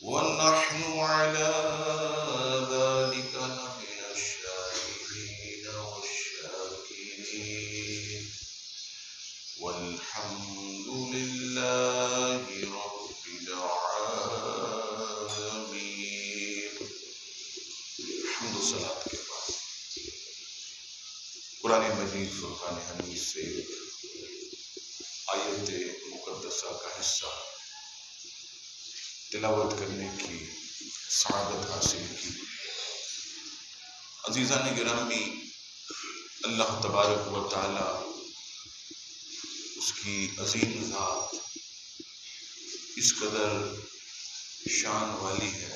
ونحن على ذلك لمن الشاهدين والشاكرين والحمد لله رب العالمين. حمد و صلاۃ کے بعد قرآن مجید فرقان حمید سے آیت مقدسہ کا حصہ تلاوت کرنے کی سعادت حاصل کی. عزیزان گرامی، اللہ تبارک و تعالی اس کی عظیم ذات اس قدر شان والی ہے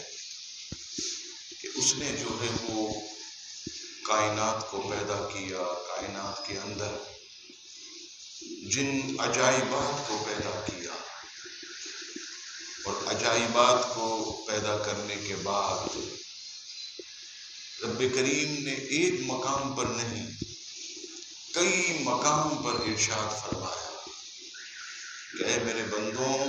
کہ اس نے جو ہے وہ کائنات کو پیدا کیا، کائنات کے اندر جن عجائبات کو پیدا کیا، اور عجائبات کو پیدا کرنے کے بعد رب کریم نے ایک مقام پر نہیں کئی مقام پر ارشاد فرمایا کہ اے میرے بندوں،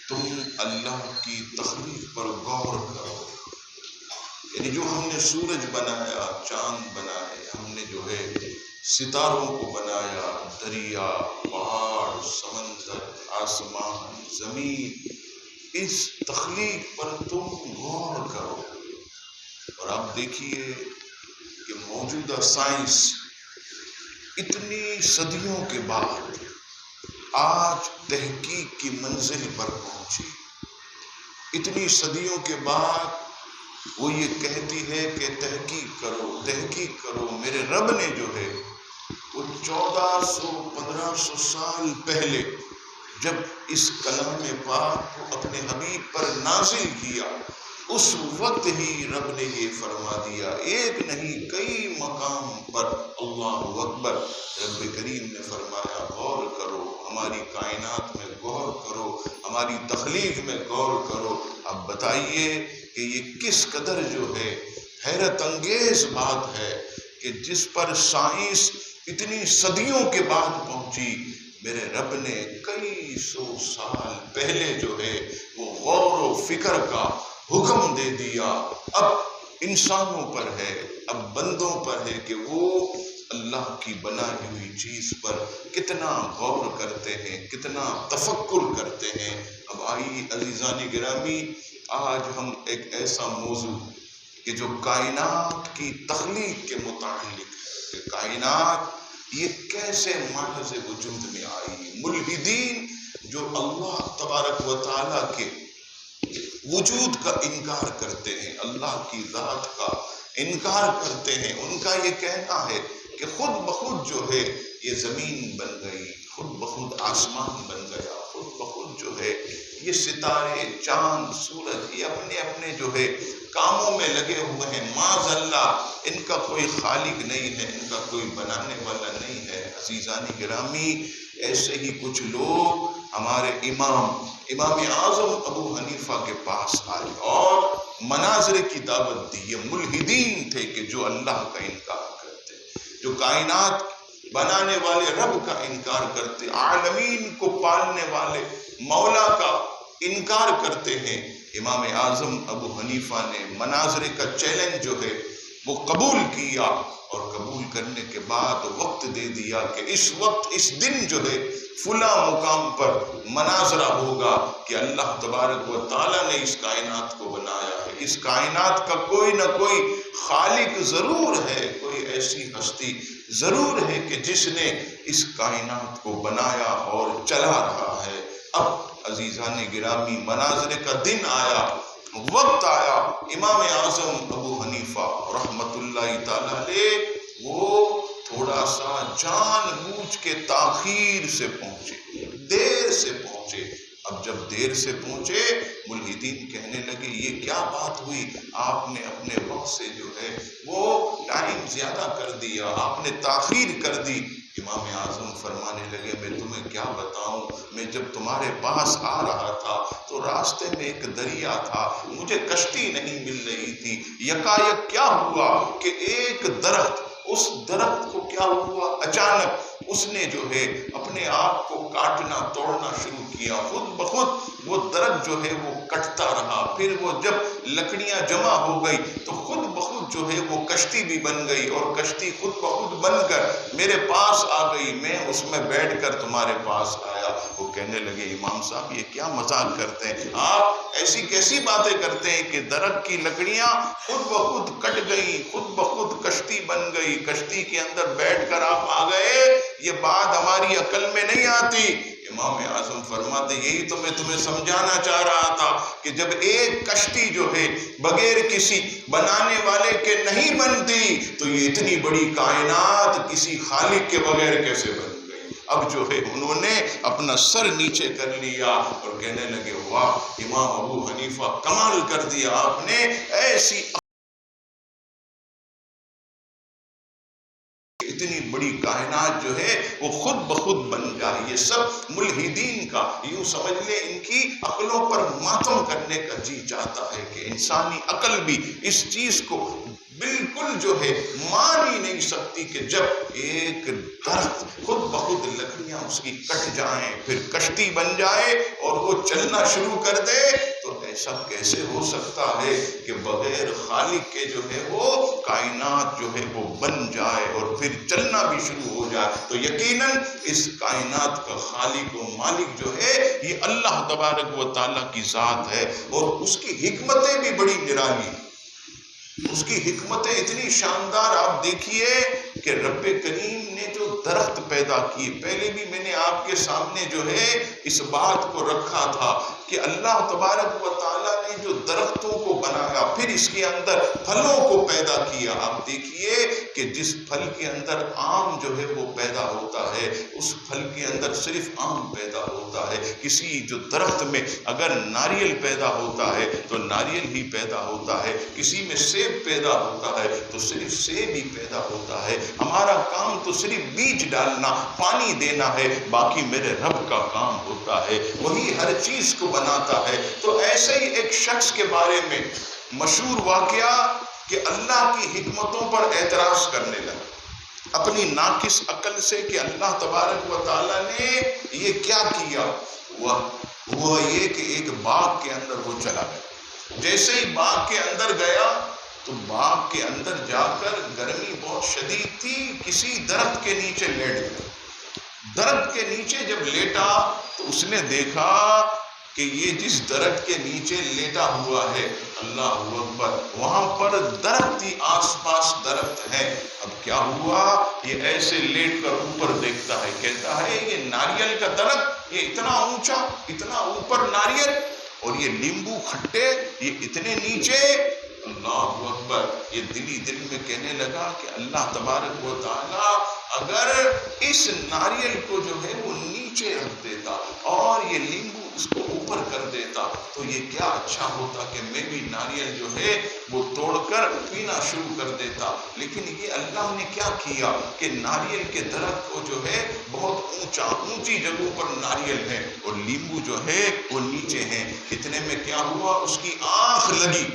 تم اللہ کی تخلیق پر غور کرو. یعنی جو ہم نے سورج بنایا، چاند بنائے، ہم نے جو ہے ستاروں کو بنایا، دریا، پہاڑ، سمندر، آسمان، زمین، اس تخلیق پر تم غور کرو. اور آپ دیکھیے کہ موجودہ سائنس اتنی صدیوں کے بعد آج تحقیق کی منزل پر پہنچی. اتنی صدیوں کے بعد وہ یہ کہتی ہے کہ تحقیق کرو، تحقیق کرو. میرے رب نے جو ہے وہ 1400-1500 سال پہلے جب اس کلام پاک کو اپنے حبیب پر نازل کیا، اس وقت ہی رب نے یہ فرما دیا. ایک نہیں کئی مقام پر اللہ اکبر رب کریم نے فرمایا غور کرو، ہماری کائنات میں غور کرو، ہماری تخلیق میں غور کرو. اب بتائیے کہ یہ کس قدر جو ہے حیرت انگیز بات ہے کہ جس پر سائنس اتنی صدیوں کے بعد پہنچی، میرے رب نے کئی سو سال پہلے جو ہے وہ غور و فکر کا حکم دے دیا. اب انسانوں پر ہے، اب بندوں پر ہے کہ وہ اللہ کی بنائی ہوئی چیز پر کتنا غور کرتے ہیں، کتنا تفکر کرتے ہیں. اب آئیے عزیزان گرامی، آج ہم ایک ایسا موضوع کہ جو کائنات کی تخلیق کے متعلق ہے کہ کائنات یہ کیسے محض وجود میں آئی. ملحدین جو اللہ تبارک و تعالیٰ کے وجود کا انکار کرتے ہیں، اللہ کی ذات کا انکار کرتے ہیں، ان کا یہ کہنا ہے کہ خود بخود جو ہے یہ زمین بن گئی، خود بخود آسمان بن گیا، خود بخود جو ہے یہ ستارے، چاند، سورج یہ اپنے اپنے جو ہے کاموں میں لگے ہوئے ہیں. معاذ اللہ، ان کا کوئی خالق نہیں ہے، ان کا کوئی بنانے والا نہیں ہے. عزیزان گرامی، ایسے ہی کچھ لوگ ہمارے امام اعظم ابو حنیفہ کے پاس آئے اور مناظرے کی دعوت دی. یہ ملحدین تھے کہ جو اللہ کا انکار کرتے، جو کائنات بنانے والے رب کا انکار کرتے، عالمین کو پالنے والے مولا کا انکار کرتے ہیں. امام اعظم ابو حنیفہ نے مناظرے کا چیلنج جو ہے وہ قبول کیا، اور قبول کرنے کے بعد وقت دے دیا کہ اس وقت اس دن جو ہے فلاں مقام پر مناظرہ ہوگا کہ اللہ تبارک و تعالیٰ نے اس کائنات کو بنایا ہے. اس کائنات کا کوئی نہ کوئی خالق ضرور ہے، کوئی ایسی ہستی ضرور ہے کہ جس نے اس کائنات کو بنایا اور چلا رہا ہے. اب عزیزان گرامی، مناظرے کا دن آیا، وقت آیا. امام اعظم ابو حنیفہ رحمت اللہ تعالی علیہ وہ تھوڑا سا جان بوجھ کے تاخیر سے پہنچے، دیر سے پہنچے. اب جب دیر سے پہنچے، ملحدین کہنے لگے یہ کیا بات ہوئی، آپ نے اپنے وقت سے جو ہے وہ ٹائم زیادہ کر دیا، آپ نے تاخیر کر دی. امام اعظم فرمانے لگے میں تمہیں کیا بتاؤں، میں جب تمہارے پاس آ رہا تھا تو راستے میں ایک دریا تھا، مجھے کشتی نہیں مل رہی تھی. یکایک کیا ہوا کہ ایک درخت، اس درخت کو کیا ہوا، اچانک اس نے جو ہے اپنے آپ کو کاٹنا توڑنا شروع کیا، خود بخود وہ درخت جو ہے وہ کٹتا رہا، پھر وہ جب لکڑیاں جمع ہو گئی تو خود بخود جو ہے وہ کشتی بھی بن گئی، اور کشتی خود بخود بن کر میرے پاس آ گئی، میں اس میں بیٹھ کر تمہارے پاس آیا۔ وہ کہنے لگے امام صاحب یہ کیا مذاق کرتے ہیں آپ، ایسی کیسی باتیں کرتے ہیں کہ درخت کی لکڑیاں خود بخود کٹ گئی، خود بخود کشتی بن گئی، کشتی کے اندر بیٹھ کر آپ آ گئے، یہ بات ہماری عقل میں نہیں آتی۔ امام اعظم فرماتے یہی تو میں تمہیں سمجھانا چاہ رہا تھا کہ جب ایک کشتی جو ہے بغیر کسی بنانے والے کے نہیں بنتی تو یہ اتنی بڑی کائنات کسی خالق کے بغیر کیسے بن گئی۔ اب جو ہے انہوں نے اپنا سر نیچے کر لیا اور کہنے لگے واہ امام ابو حنیفہ کمال کر دیا آپ نے، ایسی اتنی بڑی کائنات جو ہے وہ خود بخود بن جائے۔ یہ سب ملحدین کا، یوں سمجھ لے ان کی عقلوں پر ماتم کرنے کا جی چاہتا ہے کہ انسانی عقل بھی اس چیز کو بالکل جو ہے مان ہی نہیں سکتی کہ جب ایک درخت خود بخود لکڑیاں اس کی کٹ جائیں پھر کشتی بن جائے اور وہ چلنا شروع کر دے، تو ایسا کیسے ہو سکتا ہے کہ بغیر خالق کے جو ہے وہ کائنات جو ہے وہ بن جائے اور پھر چلنا بھی شروع ہو جائے۔ تو یقیناً اس کائنات کا خالق و مالک جو ہے یہ اللہ تبارک و تعالیٰ کی ذات ہے، اور اس کی حکمتیں بھی بڑی نرالی، اس کی حکمتیں اتنی شاندار۔ آپ دیکھیے کہ رب کریم نے جو درخت پیدا کیے، پہلے بھی میں نے آپ کے سامنے جو ہے اس بات کو رکھا تھا کہ اللہ تبارک و تعالیٰ نے جو درختوں کو بنایا پھر اس کے اندر پھلوں کو پیدا کیا۔ آپ دیکھیے کہ جس پھل کے اندر آم جو ہے وہ پیدا ہوتا ہے، اس پھل کے اندر صرف آم پیدا ہوتا ہے۔ کسی جو درخت میں اگر ناریل پیدا ہوتا ہے تو ناریل ہی پیدا ہوتا ہے، کسی میں سیب پیدا ہوتا ہے تو صرف سیب ہی پیدا ہوتا ہے۔ ہمارا کام تو صرف بیج ڈالنا، پانی دینا ہے، باقی میرے رب کا کام ہوتا ہے، وہی ہر چیز کو بناتا ہے۔ تو ایسے ہی ایک شخص کے بارے میں مشہور واقعہ کہ اللہ کی حکمتوں پر اعتراض کرنے لگا اپنی ناقص عقل سے کہ اللہ تبارک و تعالیٰ نے یہ کیا کیا۔ ہوا یہ کہ ایک باغ کے اندر وہ چلا گیا، جیسے ہی باغ کے اندر گیا تو باغ کے اندر جا کر گرمی بہت شدید تھی، کسی درخت کے نیچے لیٹ گیا۔ درخت کے نیچے جب لیٹا تو اس نے دیکھا کہ یہ جس درخت کے نیچے لیٹا ہوا ہے، اللہ اکبر، وہاں پر درخت ہی آس پاس درخت ہے۔ اب کیا ہوا، یہ ایسے لیٹ کر اوپر دیکھتا ہے، کہتا ہے یہ ناریل کا درخت، یہ اتنا اونچا، اتنا اوپر ناریل، اور یہ لیمبو کھٹے، یہ اتنے نیچے۔ اللہ اکبر، یہ دلی دل میں کہنے لگا کہ اللہ تبارک و تعالیٰ اگر اس ناریل کو جو ہے وہ نیچے رکھ دیتا اور یہ لیمبو اس کو اوپر کر دیتا تو یہ کیا اچھا ہوتا کہ میں بھی ناریل جو ہے وہ توڑ کر پینا شروع کر دیتا۔ لیکن یہ اللہ نے کیا کیا کہ ناریل کے درخت کو جو ہے بہت اونچی جگہوں پر ناریل ہے اور لیمبو جو ہے وہ نیچے ہیں۔ اتنے میں کیا ہوا، اس کی آنکھ لگی،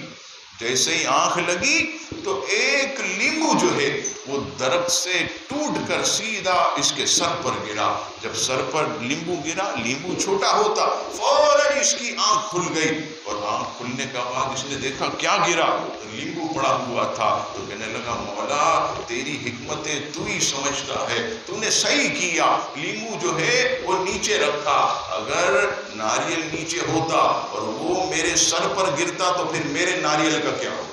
جیسے ہی آنکھ لگی تو ایک لیمبو جو ہے وہ درخت سے ٹوٹ کر سیدھا اس کے سر پر گرا۔ جب سر پر لیمبو گرا، لیمبو چھوٹا ہوتا، فوراً اس کی آنکھ کھل گئی، اور آنکھ کھلنے کا بعد اس نے دیکھا کیا گرا، لیمبو پڑا ہوا تھا۔ تو کہنے لگا مولا تیری حکمتیں تو ہی سمجھتا ہے، تو نے صحیح کیا، لیمبو جو ہے وہ نیچے رکھا، اگر ناریل نیچے ہوتا اور وہ میرے سر پر گرتا تو پھر میرے ناریل کا کیا ہوتا،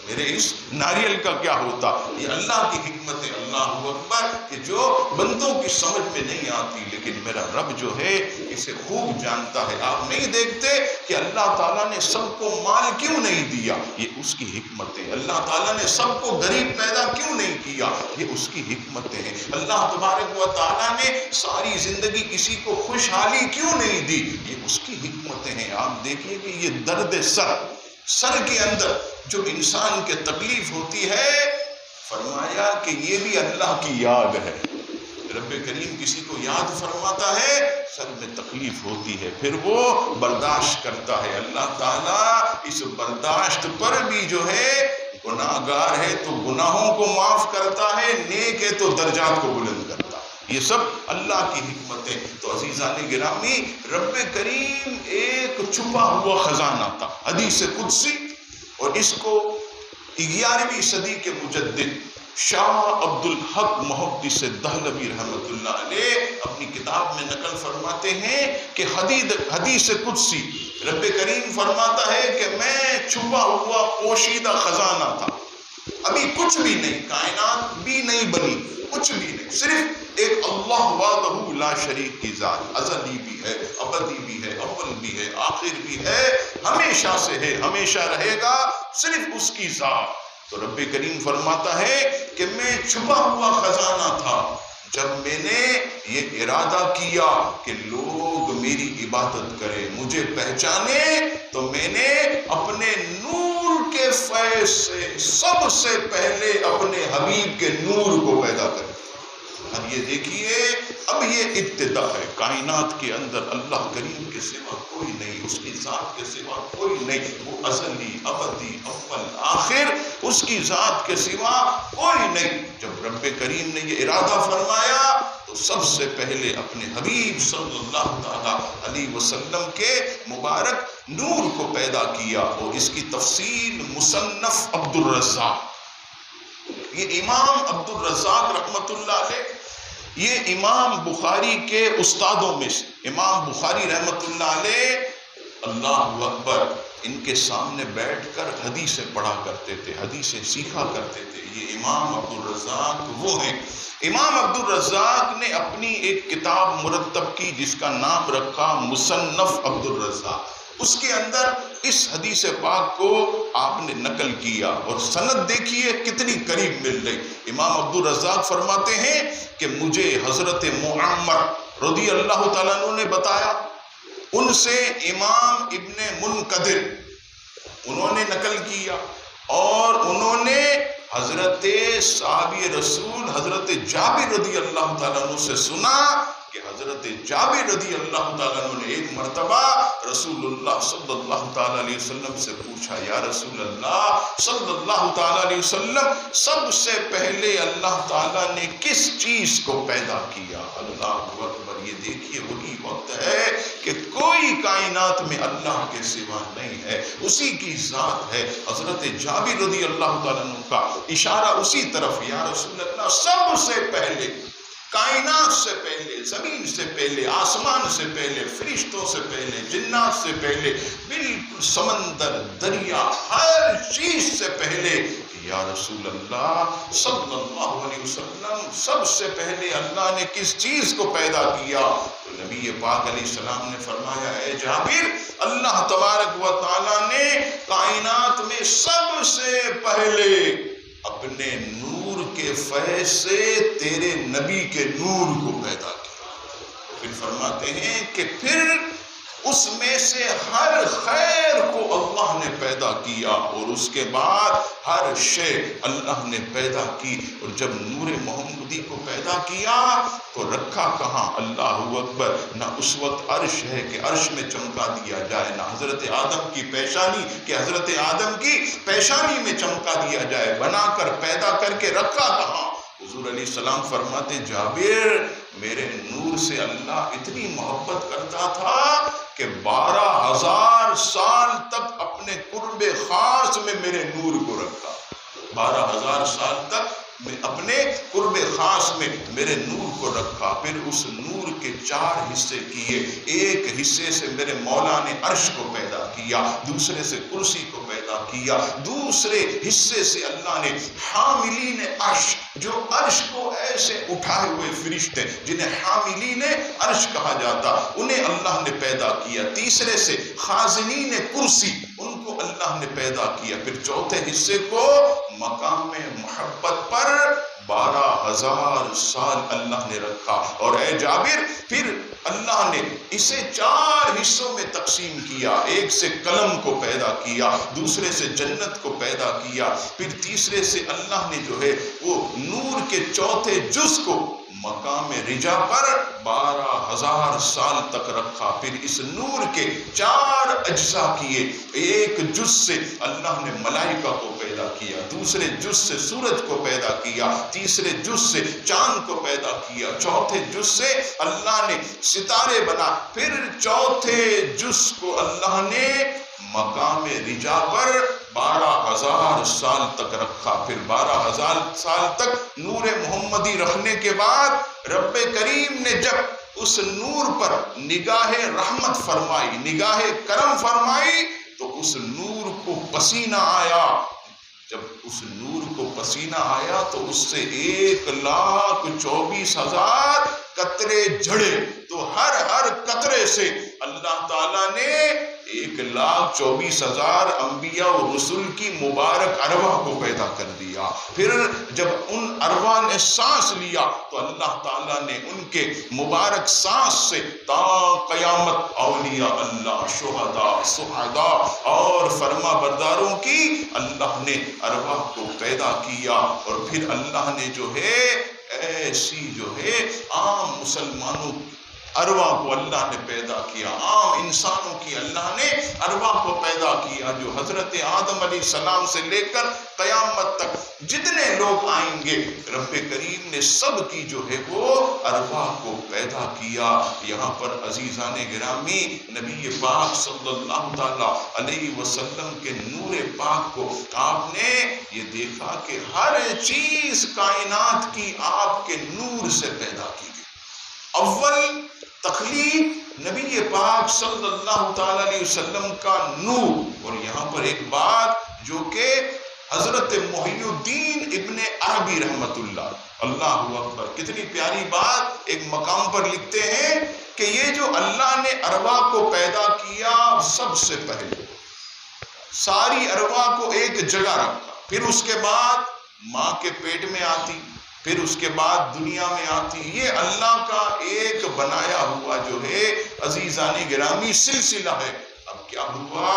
میرے اس ناریل کا کیا ہوتا۔ یہ اللہ کی حکمت ہے، اللہ اکبر، کہ جو بندوں کی سمجھ میں نہیں آتی، لیکن میرا رب جو ہے اسے خوب جانتا ہے۔ آپ نہیں دیکھتے کہ اللہ تعالیٰ نے سب کو مال کیوں نہیں دیا، یہ اس کی حکمت ہے۔ اللہ تعالیٰ نے سب کو غریب پیدا کیوں نہیں کیا، یہ اس کی حکمتیں ہیں۔ اللہ تبارک و تعالیٰ نے ساری زندگی کسی کو خوشحالی کیوں نہیں دی، یہ اس کی حکمتیں ہیں۔ آپ دیکھیے کہ یہ درد سر کے اندر جو انسان کے تکلیف ہوتی ہے، فرمایا کہ یہ بھی اللہ کی یاد ہے۔ رب کریم کسی کو یاد فرماتا ہے، سر میں تکلیف ہوتی ہے، پھر وہ برداشت کرتا ہے۔ اللہ تعالیٰ اس برداشت پر بھی جو ہے، گناہ گار ہے تو گناہوں کو معاف کرتا ہے، نیک ہے تو درجات کو بلند کرتا ہے۔ یہ سب اللہ کی حکمتیں. تو عزیزان گرامی، رب کریم ایک چھپا ہوا خزانہ تھا، حدیث قدسی. اور اس کو 11ویں صدی کے مجدد شاہ عبد الحق محدث دہلوی رحمۃ اللہ علیہ اپنی کتاب میں نقل فرماتے ہیں کہ حدیث قدسی رب کریم فرماتا ہے کہ میں چھپا ہوا پوشیدہ خزانہ تھا. ابھی کچھ بھی نہیں، کائنات بھی نہیں بنی، کچھ بھی نہیں، صرف ایک اللہ وحدہ لا شریک کی ذات، ازلی بھی ہے، ابدی بھی ہے، اول بھی ہے، آخر بھی ہے، ہمیشہ سے ہے، ہمیشہ رہے گا، صرف اس کی ذات. تو رب کریم فرماتا ہے کہ میں چھپا ہوا خزانہ تھا. جب میں نے یہ ارادہ کیا کہ لوگ میری عبادت کریں، مجھے پہچانے، تو میں نے اپنے نور کے فیض سے سب سے پہلے اپنے حبیب کے نور کو پیدا کر دیا. اب یہ دیکھیے، اب یہ ابتدا ہے. کائنات کے اندر اللہ کریم کے سوا کوئی نہیں، اس کی ذات کے سوا کوئی نہیں. وہ ازلی، ابدی، اول، آخر، اس کی ذات کے سوا کوئی نہیں. جب رب کریم نے یہ ارادہ فرمایا تو سب سے پہلے اپنے حبیب صلی اللہ تعالی علیہ وسلم کے مبارک نور کو پیدا کیا. اور اس کی تفصیل مصنف عبد الرزاق، یہ امام عبد الرزاق رحمۃ اللہ علیہ، یہ امام بخاری کے استادوں میں سے. امام بخاری رحمۃ اللہ علیہ، اللہ اکبر، ان کے سامنے بیٹھ کر حدیثیں پڑھا کرتے تھے، حدیثیں سیکھا کرتے تھے. یہ امام عبد الرزاق وہ ہیں. امام عبد الرزاق نے اپنی ایک کتاب مرتب کی جس کا نام رکھا مصنف عبد الرزاق. اس کے اندر اس حدیث پاک کو آپ نے نقل کیا، اور سند دیکھیے کتنی قریب مل رہی. امام عبد الرزاق فرماتے ہیں کہ مجھے حضرت معمر رضی اللہ تعالیٰ عنہ نے بتایا، ان سے امام ابن منقدر انہوں نے نقل کیا، اور انہوں نے حضرت صحابی رسول حضرت جابر رضی اللہ تعالیٰ عنہ سے سنا کہ حضرت جابر رضی اللہ تعالیٰ عنہ نے ایک مرتبہ رسول اللہ صلی اللہ تعالیٰ علیہ وسلم سے پوچھا، یا رسول اللہ صلی اللہ تعالیٰ علیہ وسلم، سب سے پہلے اللہ تعالیٰ نے کس چیز کو پیدا کیا؟ اللہ اکبر. یہ دیکھیے وہی وقت ہے کہ کوئی کائنات میں اللہ کے سوا نہیں ہے، اسی کی ذات ہے. حضرت جابر رضی اللہ تعالیٰ عنہ کا اشارہ اسی طرف، یا رسول اللہ، سب سے پہلے، کائنات سے پہلے، زمین سے پہلے، آسمان سے پہلے، فرشتوں سے پہلے، جنات سے پہلے، بالکل سمندر، دریا، ہر چیز سے پہلے، یا رسول اللہ صلی اللہ علیہ وسلم، سب سے پہلے اللہ نے کس چیز کو پیدا کیا؟ تو نبی پاک علیہ السلام نے فرمایا، اے جابر، اللہ تبارک و تعالیٰ نے کائنات میں سب سے پہلے اپنے نور کے فیض سے تیرے نبی کے نور کو پیدا کیا. پھر فرماتے ہیں کہ پھر اس میں سے ہر خیر کو اللہ نے پیدا کیا، اور اس کے بعد ہر شے اللہ نے پیدا کی. اور جب نور محمدی کو پیدا کیا تو رکھا کہاں؟ اللہ اکبر. نہ اس وقت عرش ہے کہ عرش میں چمکا دیا جائے، نہ حضرت آدم کی پیشانی کہ حضرت آدم کی پیشانی میں چمکا دیا جائے. بنا کر پیدا کر کے رکھا کہاں؟ حضور علیہ السلام فرماتے ہیں، جابر، میرے نور سے اللہ اتنی محبت کرتا تھا کہ 12,000 سال تک اپنے قرب خاص میں میرے نور کو رکھا. 12,000 سال تک میں اپنے قرب خاص میں میرے نور کو رکھا. پھر اس نور کے 4 حصے کیے. ایک حصے سے میرے مولا نے عرش کو پیدا کیا، دوسرے سے کرسی کو پیدا کیا، دوسرے حصے سے اللہ نے حاملین عرش، جو عرش کو ایسے اٹھائے ہوئے فرشتے جنہیں حاملین عرش کہا جاتا، انہیں اللہ نے پیدا کیا. تیسرے سے خازنین کرسی، ان کو اللہ نے پیدا کیا. پھر چوتھے حصے کو مقام محبت پر 12,000 سال اللہ نے رکھا. اور اے جابر، پھر اللہ نے اسے 4 حصوں میں تقسیم کیا. ایک سے قلم کو پیدا کیا، دوسرے سے جنت کو پیدا کیا، پھر تیسرے سے اللہ نے جو ہے وہ نور کے چوتھے جز کو مقام رجا پر 12,000 سال تک رکھا. پھر اس نور کے 4 اجزاء کیے. ایک جز سے اللہ نے ملائکہ کو پیدا کیا، دوسرے جز سے سورج کو پیدا کیا، تیسرے جز سے چاند کو پیدا کیا، چوتھے جز سے اللہ نے ستارے بنا. پھر چوتھے جز کو اللہ نے مقام رجا پر 12,000 سال تک رکھا. پھر 12,000 سال تک نور محمدی رکھنے کے بعد رب کریم نے جب اس نور پر نگاہ رحمت فرمائی، نگاہ کرم فرمائی، تو اس نور کو پسینہ آیا. جب اس نور کو پسینہ آیا تو اس سے 1,24,000 قطرے جھڑے. تو ہر قطرے سے اللہ تعالیٰ نے 1,24,000 انبیاء و رسول کی مبارک ارواح کو پیدا کر دیا. پھر جب ان ارواح نے سانس لیا تو اللہ تعالیٰ نے ان کے مبارک سانس سے تا قیامت اولیاء اللہ، شہداء، سعداء اور فرما برداروں کی اللہ نے ارواح کو پیدا کیا. اور پھر اللہ نے جو ہے ایسی جو ہے عام مسلمانوں ارواح کو اللہ نے پیدا کیا، عام انسانوں کی اللہ نے ارواح کو پیدا کیا، جو حضرت آدم علیہ السلام سے لے کر قیامت تک جتنے لوگ آئیں گے رب کریم نے سب کی جو ہے وہ ارواح کو پیدا کیا. یہاں پر عزیزان گرامی نبی پاک صلی اللہ تعالی علیہ وسلم کے نور پاک کو آپ نے یہ دیکھا کہ ہر چیز کائنات کی آپ کے نور سے پیدا کی گئی. اول تخلیق نبی پاک صلی اللہ تعالی علیہ وسلم کا نور. اور یہاں پر ایک بات جو کہ حضرت محی الدین ابن عربی رحمت اللہ اکبر، کتنی پیاری بات ایک مقام پر لکھتے ہیں کہ یہ جو اللہ نے ارواح کو پیدا کیا سب سے پہلے ساری ارواح کو ایک جگہ رکھا، پھر اس کے بعد ماں کے پیٹ میں آتی، پھر اس کے بعد دنیا میں آتی. یہ اللہ کا ایک بنایا ہوا جو ہے عزیزان گرامی سلسلہ ہے. اب کیا ہوا؟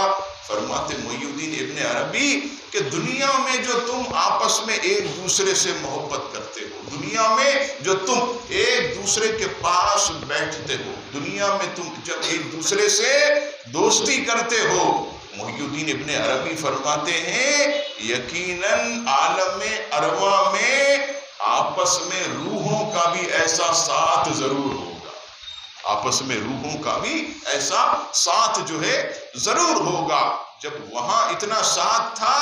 فرماتے محی الدین ابن عربی کہ دنیا میں جو تم آپس میں ایک دوسرے سے محبت کرتے ہو، دنیا میں جو تم ایک دوسرے کے پاس بیٹھتے ہو، دنیا میں تم جب ایک دوسرے سے دوستی کرتے ہو، محی الدین ابن عربی فرماتے ہیں یقیناً عالم ارواح میں آپس میں روحوں کا بھی ایسا ساتھ ضرور ہوگا، آپس میں روحوں کا بھی ایسا ساتھ جو ہے ضرور ہوگا. جب وہاں اتنا ساتھ تھا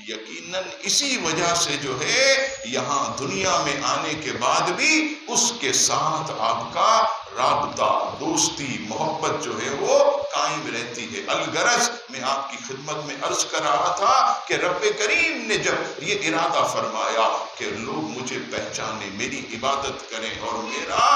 یقیناً اسی وجہ سے جو ہے یہاں دنیا میں آنے کے بعد بھی اس کے ساتھ آپ کا رابطہ، دوستی، محبت جو ہے وہ قائم رہتی ہے. الغرض میں آپ کی خدمت میں عرض کر رہا تھا کہ رب کریم نے جب یہ ارادہ فرمایا کہ لوگ مجھے پہچانے، میری عبادت کریں اور میرا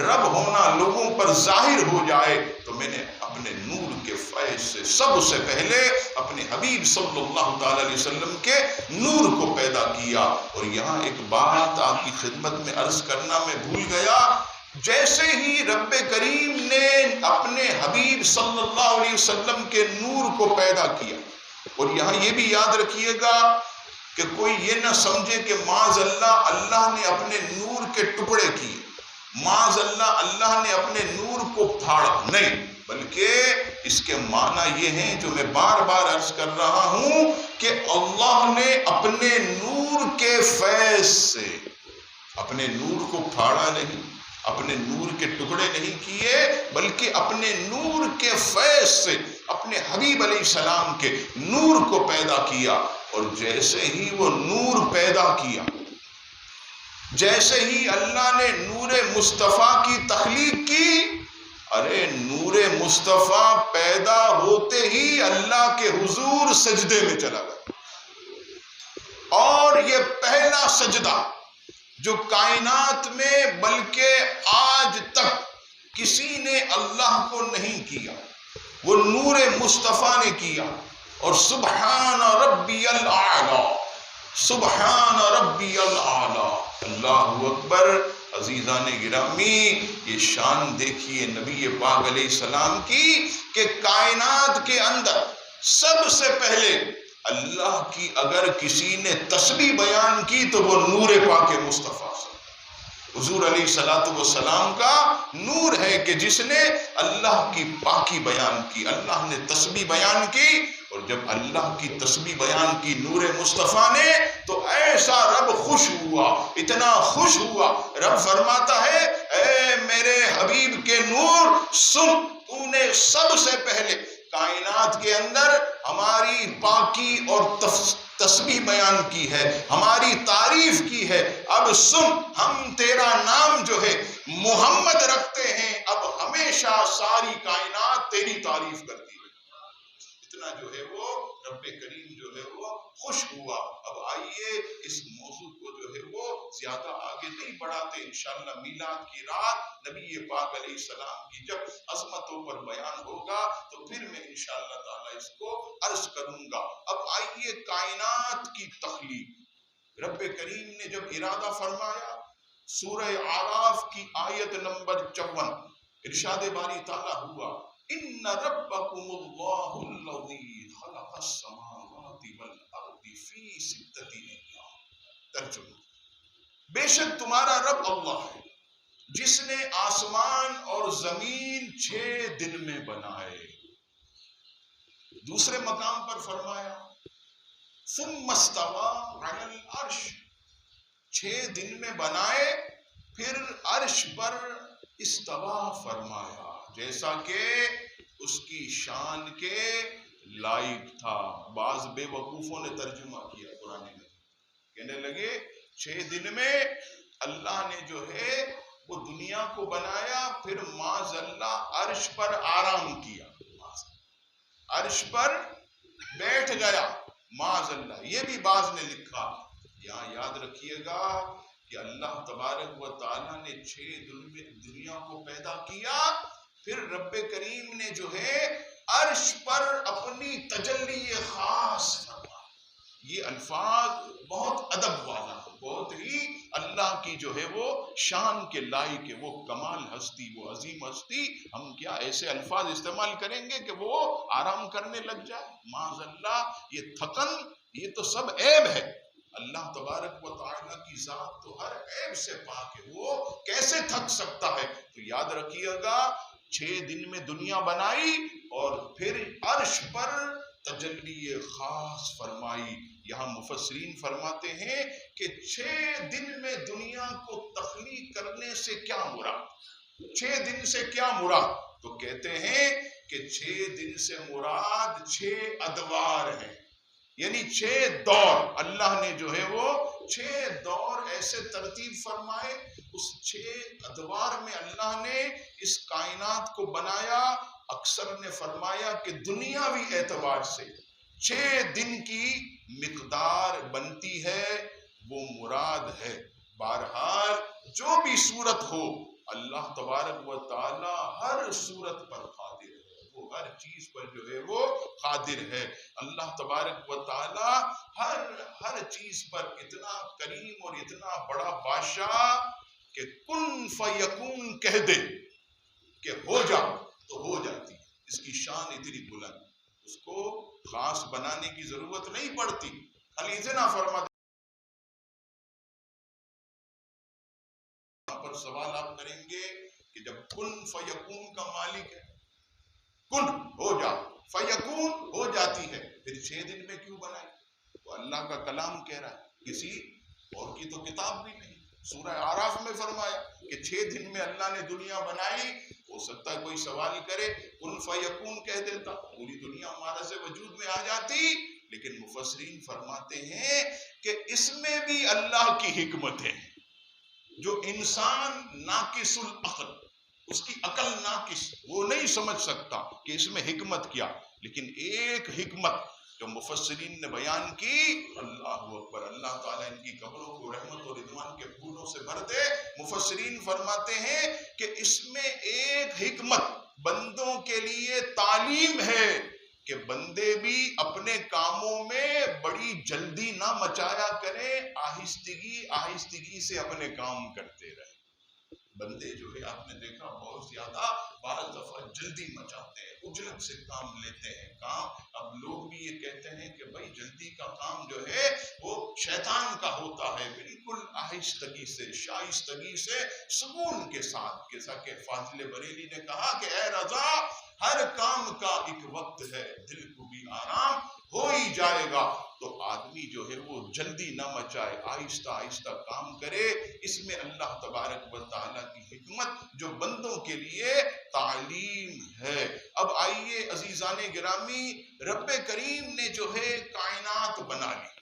رب ہونا لوگوں پر ظاہر ہو جائے، تو میں نے اپنے نور کے فیض سے سب سے پہلے اپنے حبیب صلی اللہ تعالی علیہ وسلم کے نور کو پیدا کیا. اور یہاں ایک بات آپ کی خدمت میں عرض کرنا میں بھول گیا. جیسے ہی رب کریم نے اپنے حبیب صلی اللہ علیہ وسلم کے نور کو پیدا کیا، اور یہاں یہ بھی یاد رکھیے گا کہ کوئی یہ نہ سمجھے کہ معاذ اللہ اللہ نے اپنے نور کے ٹکڑے کیے، معاذ اللہ اللہ نے اپنے نور کو پھاڑا، نہیں، بلکہ اس کے معنی یہ ہیں جو میں بار بار عرض کر رہا ہوں کہ اللہ نے اپنے نور کے فیض سے اپنے نور کو پھاڑا نہیں، اپنے نور کے ٹکڑے نہیں کیے، بلکہ اپنے نور کے فیض سے اپنے حبیب علیہ السلام کے نور کو پیدا کیا. اور جیسے ہی وہ نور پیدا کیا، جیسے ہی اللہ نے نور مصطفیٰ کی تخلیق کی، ارے نور مصطفیٰ پیدا ہوتے ہی اللہ کے حضور سجدے میں چلا گیا. اور یہ پہلا سجدہ جو کائنات میں بلکہ آج تک کسی نے اللہ کو نہیں کیا، وہ نور مصطفیٰ نے کیا. اور سبحان ربی الاعلی، سبحان ربی الاعلی، اللہ اکبر. عزیزان گرامی یہ شان دیکھیے نبی پاک علیہ السلام کی کہ کائنات کے اندر سب سے پہلے اللہ کی اگر کسی نے تسبیح بیان کی تو وہ نور پاک مصطفیٰ سے. حضور علیہ الصلوۃ والسلام کا نور ہے کہ جس نے اللہ کی پاکی بیان کی، اللہ نے تسبیح بیان کی، اور جب اللہ کی تسبیح بیان کی نور مصطفیٰ نے تو ایسا رب خوش ہوا، اتنا خوش ہوا، رب فرماتا ہے اے میرے حبیب کے نور سن، تو نے سب سے پہلے کائنات کے اندر ہماری پاکی اور تسبیح بیان کی ہے، ہماری تعریف کی ہے، اب سن ہم تیرا نام جو ہے محمد رکھتے ہیں، اب ہمیشہ ساری کائنات تیری تعریف کرتی ہے۔ اتنا جو ہے وہ رب کریم جو ہے وہ خوش ہوا۔ اب آئیے اس موضوع کو جو ہے وہ زیادہ آگے نہیں بڑھاتے، انشاءاللہ میلاد کی رات نبی پاک علیہ السلام کی جب عظمتوں پر بیان ہوگا تو پھر میں انشاءاللہ تعالی اس کو عرض کروں گا۔ اب آئیے کائنات کی تخلیق، رب کریم نے جب ارادہ فرمایا، سورہ اعراف کی آیت نمبر 54 ارشاد باری تعالی ہوا ان ربکم اللہ الذی خلق السماوات والارض فی ستۃ ایام۔ ترجمہ، بے شک تمہارا رب اللہ ہے جس نے آسمان اور زمین 6 دن میں بنائے۔ دوسرے مقام پر فرمایا ثم استوى علی العرش، 6 دن میں بنائے پھر عرش پر استوا فرمایا، جیسا کہ اس کی شان کے لائق تھا۔ بعض بے وقوفوں نے ترجمہ کیا قرآن میں، کہنے لگے 6 دن میں اللہ نے جو ہے وہ دنیا کو بنایا، پھر معاذ اللہ عرش پر آرام کیا، عرش پر بیٹھ گیا، معاذ اللہ۔ یہ بھی بعض نے لکھا، یہاں یاد رکھیے گا کہ اللہ تبارک و تعالیٰ نے 6 دن میں دنیا کو پیدا کیا، پھر رب کریم نے جو ہے عرش پر اپنی تجلی خاص فرمائی۔ یہ الفاظ بہت ادب والا ہے، بہت ہی اللہ کی جو ہے وہ شان کے لائق ہے، وہ کمال ہستی، وہ عظیم ہستی۔ ہم کیا ایسے الفاظ استعمال کریں گے کہ وہ آرام کرنے لگ جائے؟ معاذ اللہ، یہ تھکن یہ تو سب عیب ہے۔ اللہ تبارک و تعالیٰ کی ذات تو ہر عیب سے پاک ہے، وہ کیسے تھک سکتا ہے؟ تو یاد رکھیے گا 6 دن میں دنیا بنائی اور پھر عرش پر تجلی خاص فرمائی۔ یہاں مفسرین فرماتے ہیں کہ 6 دن میں دنیا کو تخلیق کرنے سے کیا مراد، 6 دن سے کیا مراد؟ تو کہتے ہیں کہ 6 دن سے مراد 6 ادوار ہیں، یعنی 6 دور اللہ نے جو ہے وہ 6 دور ایسے ترتیب فرمائے۔ اس 6 ادوار میں اللہ نے اس کائنات کو بنایا۔ اکثر نے فرمایا کہ دنیاوی اعتبار سے 6 دن کی مقدار بنتی ہے، وہ مراد ہے۔ بہرحال جو بھی صورت ہو، اللہ تبارک و تعالی ہر صورت پر قادر ہے، وہ ہر چیز پر جو ہے وہ قادر ہے۔ اللہ تبارک و تعالی ہر چیز پر اتنا کریم اور اتنا بڑا بادشاہ کہ کن فیکون کہہ دے کہ ہو جا تو ہو جاتی ہے۔ اس کی شان اتنی بلند، اس کو خاص بنانے کی ضرورت نہیں پڑتی، خالی اتنا فرما دے۔ یہاں پر سوال آپ کریں گے کہ جب کن فیکون کا مالک ہے، کن ہو جا، فیکون ہو جاتی ہے، پھر 6 دن میں کیوں بنائی؟ تو اللہ کا کلام کہہ رہا ہے، کسی اور کی تو کتاب بھی نہیں۔ سورہ اعراف میں فرمایا کہ 6 دن میں اللہ نے دنیا بنائی۔ ہو سکتا ہے کوئی سوال کرے، کن فیکون کہہ دیتا، پوری دنیا ہمارے سے وجود میں آ جاتی۔ لیکن مفسرین فرماتے ہیں کہ اس میں بھی اللہ کی حکمت ہے۔ جو انسان ناقص العقل، اس کی عقل ناقص، وہ نہیں سمجھ سکتا کہ اس میں حکمت کیا، لیکن ایک حکمت جو مفسرین نے بیان کی، اللہ اکبر، اللہ تعالیٰ ان کی قبروں کو رحمت اور رضوان کے پھولوں سے بھر دے۔ مفسرین فرماتے ہیں کہ اس میں ایک حکمت بندوں کے لیے تعلیم ہے کہ بندے بھی اپنے کاموں میں بڑی جلدی نہ مچایا کریں، آہستگی سے اپنے کام کرتے رہیں۔ بندے جو ہے آپ نے دیکھا بہت زیادہ بعض دفعہ جلدی مچاتے ہیں، عجلت سے کام لیتے ہیں کام۔ اب لوگ بھی یہ کہتے ہیں کہ بھائی جلدی کا کام جو ہے وہ شیطان کا ہوتا ہے، بالکل آہستگی سے شائستگی سے سکون کے ساتھ، جیسا کہ فاضل بریلی نے کہا کہ اے رضا ہر کام کا ایک وقت ہے، دل کو بھی آرام ہو ہی جائے گا، تو آدمی جو ہے وہ جلدی نہ مچائے، آہستہ آہستہ کام کرے۔ اس میں اللہ تبارک و تعالیٰ کی حکمت جو بندوں کے لیے تعلیم ہے۔ اب آئیے عزیزان گرامی، رب کریم نے جو ہے کائنات بنا لی،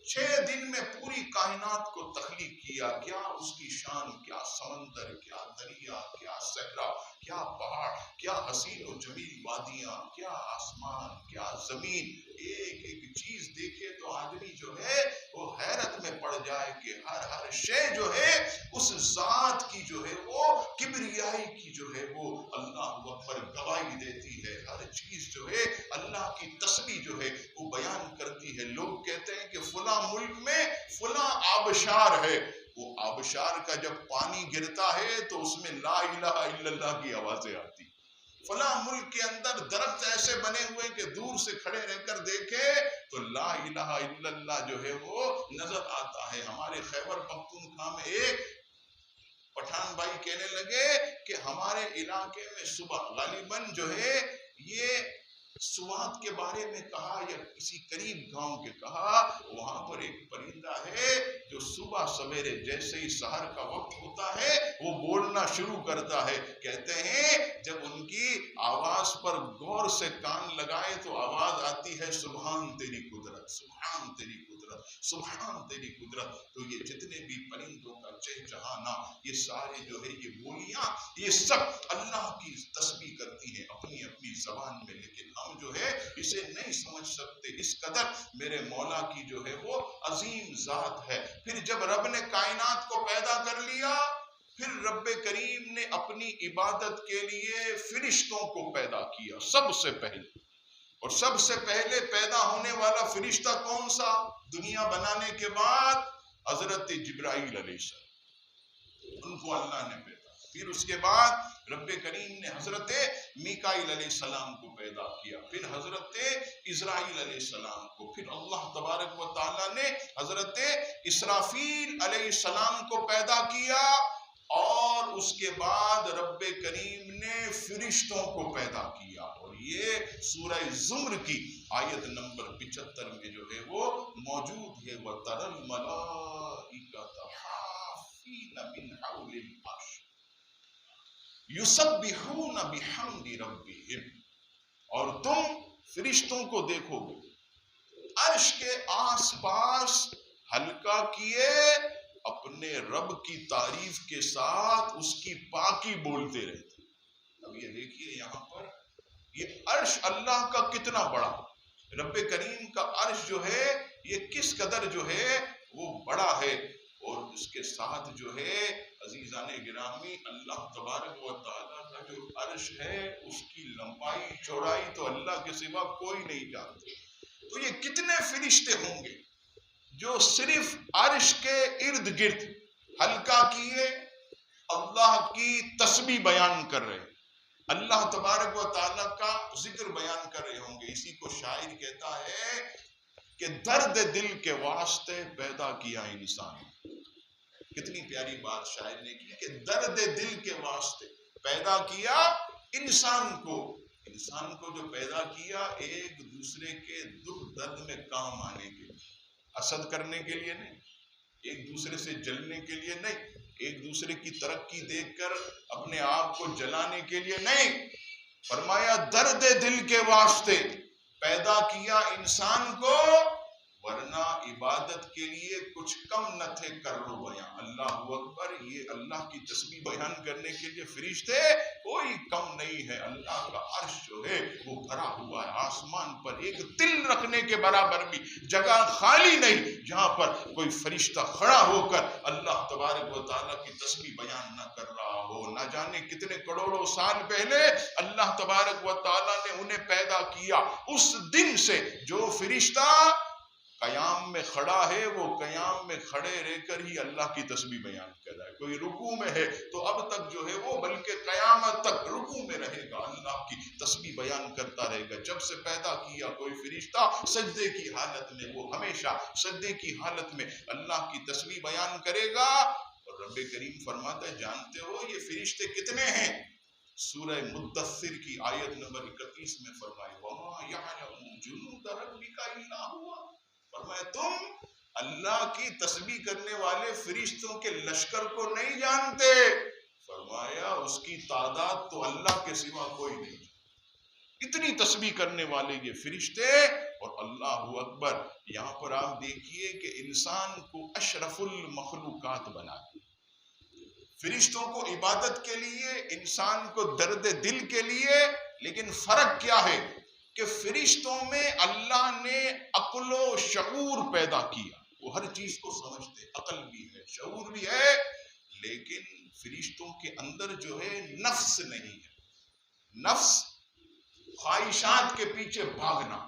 6 دن میں پوری کائنات کو تخلیق کیا، کیا اس کی شان، کیا سمندر، کیا دریا، کیا صحرا، کیا پہاڑ، کیا حسین و جمیل وادیاں، کیا آسمان، کیا زمین، ایک ایک چیز دیکھے تو آدمی جو ہے وہ حیرت میں پڑ جائے کہ ہر شے جو ہے اس ذات کی جو ہے وہ کبریائی کی جو ہے وہ اللہ اکبر گواہی دیتی ہے، ہر چیز جو ہے اللہ کی تسبیح جو ہے وہ بیان کرتی ہے۔ لوگ کہتے ہیں کہ فلاں ملک میں فلاں آبشار ہے، وہ آبشار کا جب پانی گرتا ہے تو اس میں لا الہ الا اللہ کی آوازیں آتی، فلاں ملک کے اندر درخت ایسے بنے ہوئے کہ دور سے کھڑے رہ کر دیکھے تو لا الہ الا اللہ جو ہے وہ نظر آتا ہے۔ ہمارے خیبر پختونخوا میں ایک پٹھان بھائی کہنے لگے کہ ہمارے علاقے میں صبح غالباً جو ہے یہ سوات کے بارے میں کہا یا کسی قریب گاؤں کے کہا، وہاں پر ایک پرندہ ہے جو صبح سویرے جیسے ہی سحر کا وقت ہوتا ہے وہ بولنا شروع کرتا ہے۔ کہتے ہیں جب ان کی آواز پر غور سے کان لگائے تو آواز آتی ہے سبحان تیری قدرت، سبحان تیری قدرت، سبحان تیری قدرت۔ تو یہ جتنے بھی پرندوں کا چہچہانا، یہ سارے جو ہے یہ بولیاں، یہ سب اللہ کی تسبیح کرتی ہیں اپنی اپنی زبان میں، لیکن ہم جو ہے اسے نہیں سمجھ سکتے، اس قدر میرے مولا کی جو ہے وہ عظیم ذات ہے۔ پھر جب رب نے کائنات کو پیدا کر لیا، پھر رب کریم نے اپنی عبادت کے لیے فرشتوں کو پیدا کیا سب سے پہلے، اور سب سے پہلے پیدا ہونے والا فرشتہ کون سا دنیا بنانے کے بعد؟ حضرت جبرائیل علیہ السلام، ان کو اللہ نے پیدا۔ پھر اس کے بعد رب کریم نے حضرت میکائیل علیہ السلام کو پیدا کیا، پھر حضرت اسرائیل علیہ السلام کو، پھر اللہ تبارک و تعالیٰ نے حضرت اسرافیل علیہ السلام کو پیدا کیا، اور اس کے بعد رب کریم نے فرشتوں کو پیدا کیا۔ اور یہ سورہ زمر کی آیت نمبر 75 میں جو ہے وہ موجود ہے، وَتَرَى الْمَلَائِكَةَ حَافِّينَ مِنْ حَوْلِ الْعَرْشِ يُسَبِّحُونَ بِحَمْدِ رَبِّهِمْ، اور تم فرشتوں کو دیکھو گے عرش کے آس پاس حلقہ کیے اپنے رب کی تعریف کے ساتھ اس کی پاکی بولتے رہتے۔ اب یہ دیکھیے یہاں پر یہ عرش اللہ کا کتنا بڑا، رب کریم کا عرش جو ہے یہ کس قدر جو ہے وہ بڑا ہے، اور اس کے ساتھ جو ہے عزیزان گرامی اللہ تبارک و تعالیٰ کا جو عرش ہے اس کی لمبائی چوڑائی تو اللہ کے سوا کوئی نہیں جانتے۔ تو یہ کتنے فرشتے ہوں گے جو صرف عرش کے ارد گرد حلقہ کیے اللہ کی تسبیح بیان کر رہے، اللہ تبارک و تعالیٰ کا ذکر بیان کر رہے ہوں گے۔ اسی کو شاعر کہتا ہے کہ درد دل کے واسطے پیدا کیا انسان۔ کتنی پیاری بات شاعر نے کی کہ درد دل کے واسطے پیدا کیا انسان کو۔ انسان کو جو پیدا کیا ایک دوسرے کے دکھ درد میں کام آنے کے لیے، حسد کرنے کے لیے نہیں، ایک دوسرے سے جلنے کے لیے نہیں، ایک دوسرے کی ترقی دیکھ کر اپنے آپ کو جلانے کے لیے نہیں، فرمایا درد دل کے واسطے پیدا کیا انسان کو، ورنہ عبادت کے لیے کچھ کم نہ تھے کرو بیان۔ اللہ اکبر، یہ اللہ کی تسبیح بیان کرنے کے لیے فرشتے کوئی کم نہیں ہے۔ اللہ کا عرش جو ہے وہ بھرا ہوا ہے، آسمان پر ایک تل رکھنے کے برابر بھی جگہ خالی نہیں جہاں پر کوئی فرشتہ کھڑا ہو کر اللہ تبارک و تعالیٰ کی تسبیح بیان نہ کر رہا ہو۔ نہ جانے کتنے کروڑوں سال پہلے اللہ تبارک و تعالیٰ نے انہیں پیدا کیا۔ اس دن سے جو فرشتہ قیام میں کھڑا ہے وہ قیام میں کھڑے رہ کر ہی اللہ کی تسبیح بیان کر رہا ہے. کوئی رکوع میں ہے تو اب تک جو ہے وہ بلکہ قیامت تک رکوع میں رہے گا, اللہ کی تسبیح بیان کرتا رہے گا. جب سے پیدا کیا کوئی فرشتہ سجدے کی حالت میں, وہ ہمیشہ سجدے کی حالت میں اللہ کی تسبیح بیان کرے گا. اور رب کریم فرماتا ہے جانتے ہو یہ فرشتے کتنے ہیں؟ سورہ مدثر کی آیت نمبر 31 میں فرمائے وَمَا يَعْلَمُ جُنُودَ رَبِّكَ إِلَّا هُوَ. فرمایا تم اللہ کی تسبیح کرنے والے فرشتوں کے لشکر کو نہیں جانتے. فرمایا اس کی تعداد تو اللہ کے سوا کوئی نہیں. اتنی تسبیح کرنے والے یہ فرشتے. اور اللہ اکبر, یہاں پر آپ دیکھیے کہ انسان کو اشرف المخلوقات بنا دیا. فرشتوں کو عبادت کے لیے, انسان کو درد دل کے لیے. لیکن فرق کیا ہے کہ فرشتوں میں اللہ نے عقل و شعور پیدا کیا. وہ ہر چیز کو سمجھتے, عقل بھی ہے شعور بھی ہے. لیکن فرشتوں کے اندر جو ہے نفس نہیں ہے. نفس خواہشات کے پیچھے بھاگنا,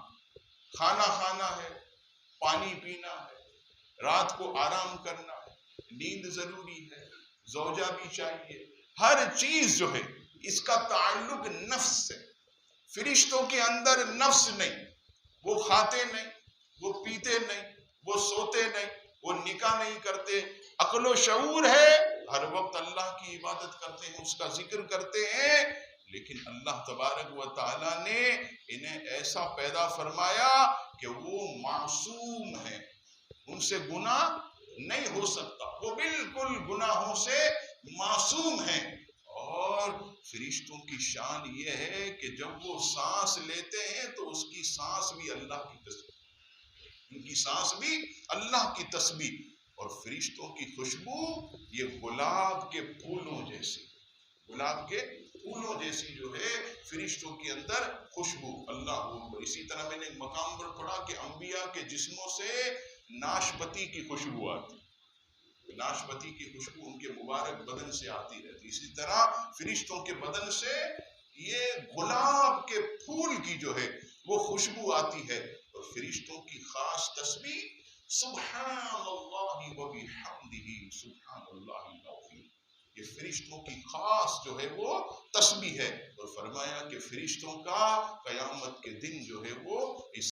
کھانا کھانا ہے, پانی پینا ہے, رات کو آرام کرنا ہے, نیند ضروری ہے, زوجہ بھی چاہیے, ہر چیز جو ہے اس کا تعلق نفس سے. فرشتوں کے اندر نفس نہیں, وہ کھاتے نہیں, وہ پیتے نہیں, وہ سوتے نہیں, وہ نکاح نہیں کرتے. عقل و شعور ہے, ہر وقت اللہ کی عبادت کرتے ہیں, اس کا ذکر کرتے ہیں. لیکن اللہ تبارک و تعالیٰ نے انہیں ایسا پیدا فرمایا کہ وہ معصوم ہیں, ان سے گناہ نہیں ہو سکتا, وہ بالکل گناہوں سے معصوم ہیں. اور فرشتوں کی شان یہ ہے کہ جب وہ سانس لیتے ہیں تو اس کی سانس بھی اللہ کی تسبیح, ان کی سانس بھی اللہ کی تسبیح. اور فرشتوں کی خوشبو یہ گلاب کے پھولوں جیسی, گلاب کے پھولوں جیسی جو ہے فرشتوں کے اندر خوشبو. اللہ. اسی طرح میں نے ایک مقام پر پڑھا کہ انبیاء کے جسموں سے ناشپتی کی خوشبو آتی, ناشپتی کی خوشبو ان کے مبارک بدن سے آتی رہتی. اسی طرح فرشتوں کے بدن سے یہ گلاب کے پھول کی جو ہے وہ خوشبو آتی ہے. اور فرشتوں کی خاص تسبیح سبحان اللہ و بحمدہ سبحان اللہ العظیم. یہ فرشتوں کی خاص جو ہے وہ تسبیح ہے. اور فرمایا کہ فرشتوں کا قیامت کے دن جو ہے وہ اس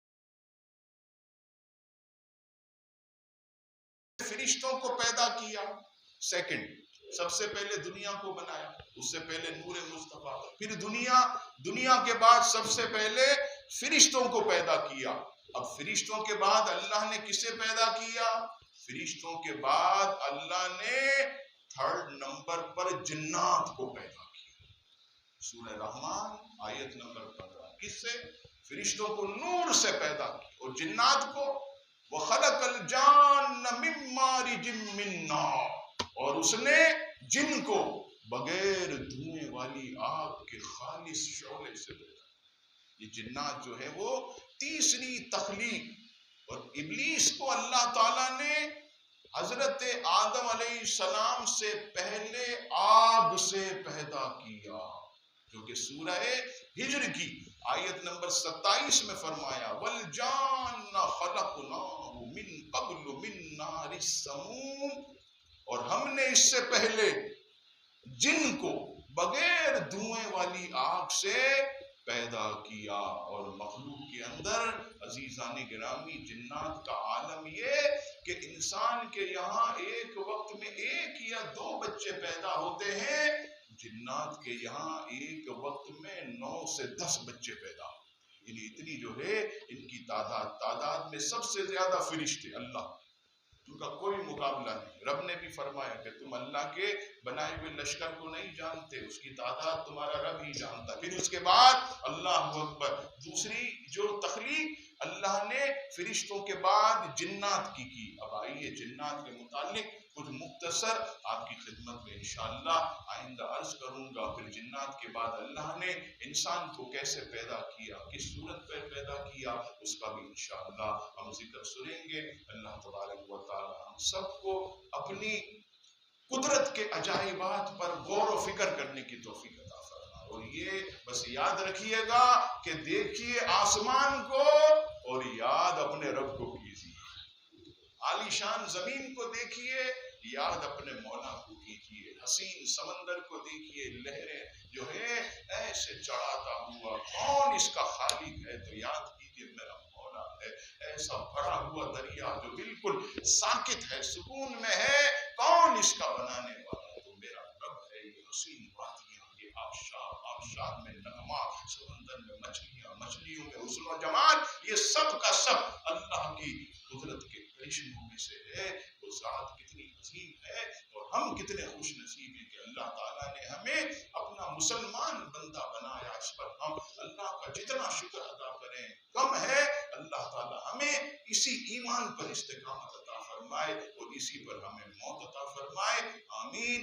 فرشتوں کو پیدا کیا. سیکنڈ, سب سے پہلے دنیا کو بنایا, اس سے پہلے نور مصطفیٰ, پھر دنیا کے بعد سب سے پہلے فرشتوں کو پیدا کیا. اب فرشتوں کے بعد اللہ نے کسے پیدا کیا؟ فرشتوں کے بعد اللہ نے تھرڈ نمبر پر جنات کو پیدا کیا. سورہ رحمان آیت نمبر 15. کس سے؟ فرشتوں کو نور سے پیدا کیا. اور جنات کو وَخَلَقَ الْجَانَّ مِن مَّارِجٍ مِّن نَّارٍ, اور اس نے جن کو بغیر دھوئیں والی آگ کے خالص شعلے سے پیدا. یہ جنات جو ہے وہ تیسری تخلیق. اور ابلیس کو اللہ تعالیٰ نے حضرت آدم علیہ السلام سے پہلے آگ سے پیدا کیا, جو کہ سورہ ہجر کی آیت نمبر 27 میں فرمایا وَالْجَانَّ خَلَقْنَاهُ مِن قَبْلُ مِن نَّارِ السَّمُومِ. اور ہم نے اس سے پہلے جن کو بغیر دھوئیں والی آگ سے پیدا کیا. اور مخلوق کے اندر عزیزان گرامی جنات کا عالم یہ کہ انسان کے یہاں ایک وقت میں 1 یا 2 بچے پیدا ہوتے ہیں, جنات کے یہاں ایک وقت میں 9 سے 10 بچے پیدا ہوتے ہیں. یعنی اتنی جو ہے ان کی تعداد میں سب سے زیادہ فرشتے اللہ, ان کا کوئی مقابلہ نہیں. رب نے بھی فرمایا کہ تم اللہ کے بنائے ہوئے لشکر کو نہیں جانتے, اس کی تعداد تمہارا رب ہی جانتا. پھر اس کے بعد اللہ اکبر, دوسری جو تخلیق اللہ نے فرشتوں کے بعد جنات کی. اب آئیے جنات کے متعلق کچھ مختصر آپ کی خدمت میں انشاءاللہ آئندہ عرض کروں گا. پھر جنات کے بعد اللہ نے انسان کو کیسے پیدا کیا, کس صورت پہ پیدا کیا, اس کا بھی انشاءاللہ ہم ذکر سنیں گے. اللہ تبارک و تعالی ہم سب کو اپنی قدرت کے عجائبات پر غور و فکر کرنے کی توفیق عطا فرمائے. اور یہ بس یاد رکھیے گا کہ دیکھیے آسمان کو اور یاد اپنے رب کو کیجیے. عالیشان زمین کو دیکھیے، یاد اپنے مولا کو کیجیے، حسین سمندر کو دیکھیے، لہریں جو ہے ایسے چڑھاتا ہوا، کون اس کا خالق ہے تو یاد کیجیے میرا مولا ہے۔ ایسا بڑا ہوا دریا جو بالکل ساکت ہے، سکون میں ہے، کون اس کا بنانے والا ہے تو میرا رب ہے۔ یہ حسین وادیاں، یہ آبشار، آبشار میں نغمات، سمندر میں مچھلیاں، مچھلیوں میں حسن و جمال، یہ سب کا سب اللہ کی قدرت کے کرشموں میں سے ہے۔ وہ ذات کتنی عظیم ہے اور ہم کتنے خوش نصیب ہیں کہ اللہ تعالیٰ نے ہمیں اپنا مسلمان بندہ بنایا۔ اس پر ہم اللہ کا جتنا شکر ادا کریں کم ہے۔ اللہ تعالیٰ ہمیں اسی ایمان پر استقامت عطا فرمائے اور اسی پر ہمیں موت عطا فرمائے، آمین۔